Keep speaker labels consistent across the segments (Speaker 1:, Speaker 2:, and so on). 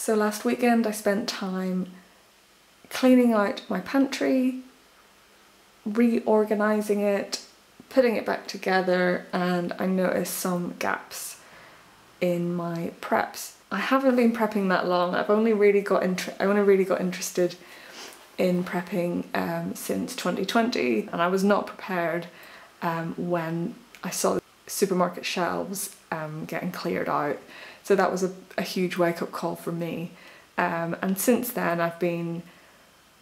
Speaker 1: So last weekend I spent time cleaning out my pantry, reorganising it, putting it back together, and I noticed some gaps in my preps. I haven't been prepping that long. I've only really got interested in prepping since 2020, and I was not prepared when I saw the supermarket shelves getting cleared out. So that was a huge wake-up call for me. And since then I've been,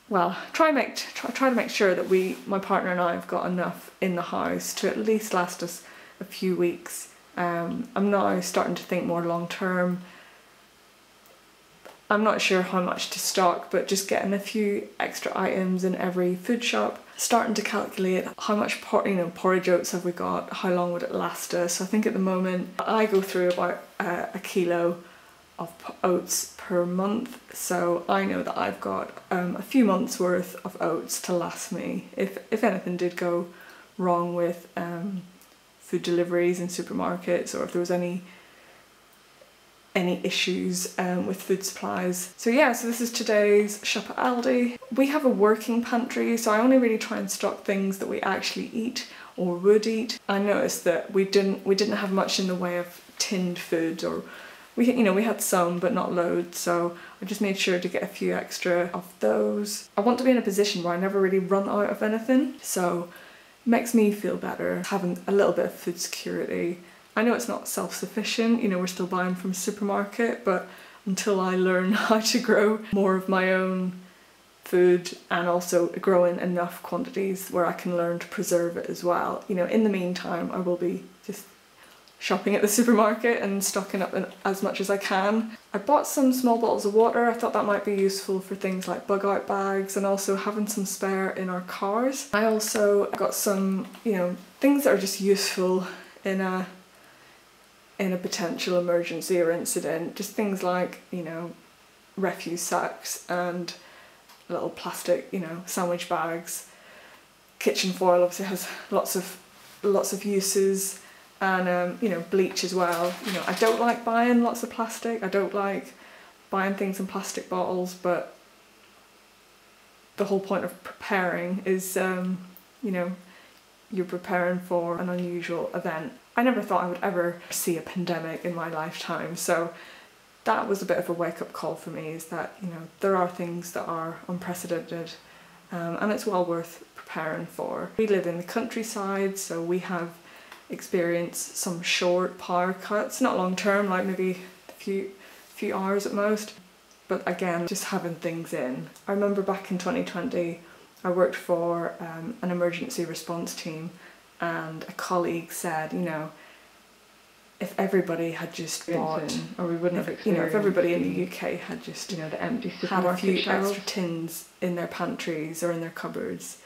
Speaker 1: well, try to make sure that my partner and I have got enough in the house to at least last us a few weeks. I'm now starting to think more long term. I'm not sure how much to stock, but just getting a few extra items in every food shop, starting to calculate how much porridge oats have we got, how long would it last us. So I think at the moment I go through about a kilo of oats per month, so I know that I've got a few months worth of oats to last me if anything did go wrong with food deliveries in supermarkets, or if there was any issues with food supplies. So yeah, so this is today's shop at Aldi. We have a working pantry, so I only really try and stock things that we actually eat or would eat. I noticed that we didn't have much in the way of tinned food, or we had some but not loads, so I just made sure to get a few extra of those. I want to be in a position where I never really run out of anything, so it makes me feel better having a little bit of food security. I know it's not self-sufficient, we're still buying from a supermarket, but until I learn how to grow more of my own food and also grow in enough quantities where I can learn to preserve it as well, in the meantime I will be just shopping at the supermarket and stocking up as much as I can. I bought some small bottles of water. I thought that might be useful for things like bug out bags and also having some spare in our cars. I also got some, things that are just useful in a potential emergency or incident, just things like, refuse sacks and little plastic, sandwich bags. Kitchen foil obviously has lots of uses, and bleach as well. I don't like buying lots of plastic. I don't like buying things in plastic bottles, but the whole point of preparing is, you're preparing for an unusual event. I never thought I would ever see a pandemic in my lifetime, so that was a bit of a wake-up call for me, is that there are things that are unprecedented, and it's well worth preparing for. We live in the countryside, so we have experienced some short power cuts, not long term, like maybe a few hours at most, but again, just having things in. I remember back in 2020 I worked for an emergency response team, and a colleague said, if everybody had just bought, or we wouldn't have experienced, if everybody in the UK had just the empty had a few extra tins in their pantries or in their cupboards,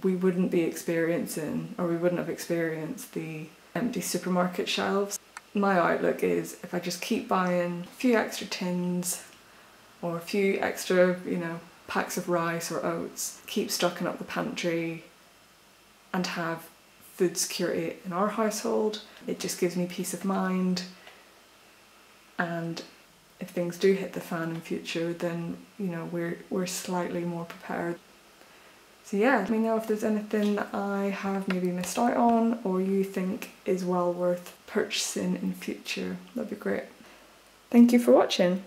Speaker 1: we wouldn't have experienced the empty supermarket shelves. My outlook is, if I just keep buying a few extra tins or a few extra, packs of rice or oats, keep stocking up the pantry and have food security in our household, it just gives me peace of mind. And if things do hit the fan in future, then we're slightly more prepared. So yeah, let me know if there's anything that I have maybe missed out on or you think is well worth purchasing in future. That'd be great. Thank you for watching.